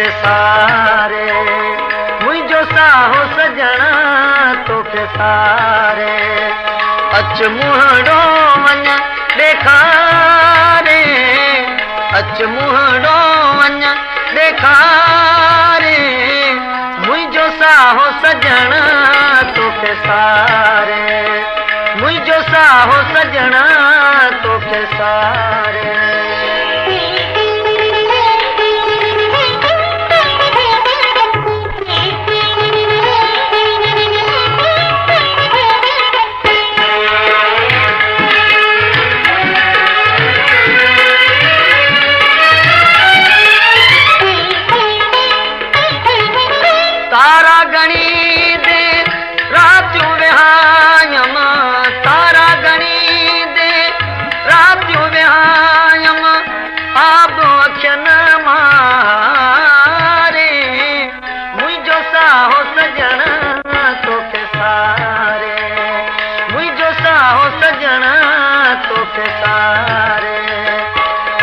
तोखे सारे, मुझो साहो सजना तोखे सारे। अच मुहड़ो वञ ॾेखारे, अच मुहड़ो वञ ॾेखारे, मुझो साहो सजना तोखे सारे, मुझो साहो सजना तोखे सारे। तारा गणी दे रातियों विहायम, तारा गणी दे रातियों विहायम, आब अखियन मारे, मुझो साहो सजना तोखे सारे, मुझो साहो सजना तोखे सारे।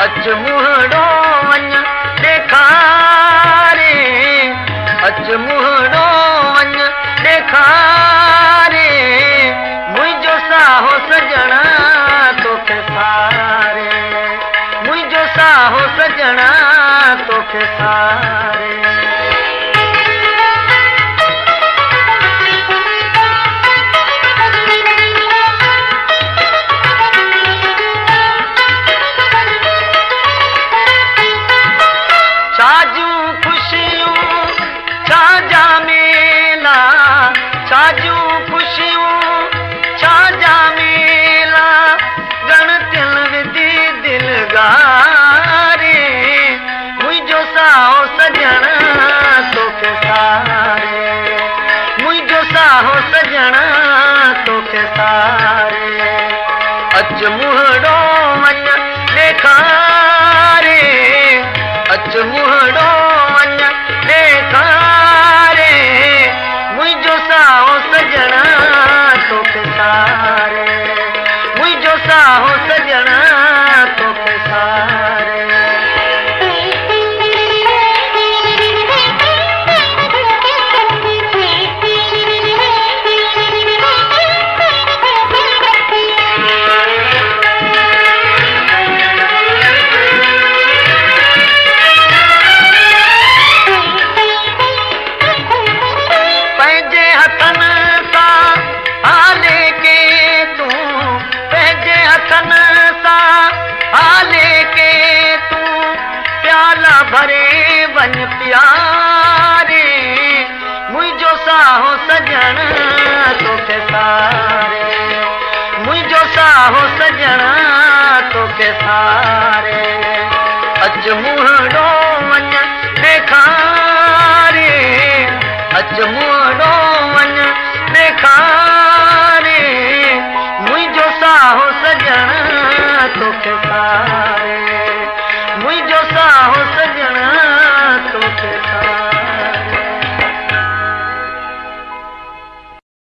अच मुहड़ो वञ ॾेखारे, अच मुहड़ो वञ ॾेखारे, मुझो साहो सजना तोखे सारे, मुझो साहो सजना तोखे सारे। छाजूं खुशियूं छाजा मेला, छाजूं खुशियूं छाजा मेला, गणतियल विधि दिल गारे, मुझो साहो सजना तोखे सारे, मुझो साहो सजना तोखे सारे। अच मुहड़ो वञ ॾेखारे, अच मुहड़ो वञ ॾेखारे, मुझो साहो सजना तोखे सारे, मुझो साहो सजना तोखे सारे। पंहिंजे हथन सां हाले के तूं, पंहिंजे हथन सां हाले के तूं, प्याला भरे वञ प्यारे, मुझो साहो सजना तोखे सारे, मुझो साहो सजना तोखे सारे।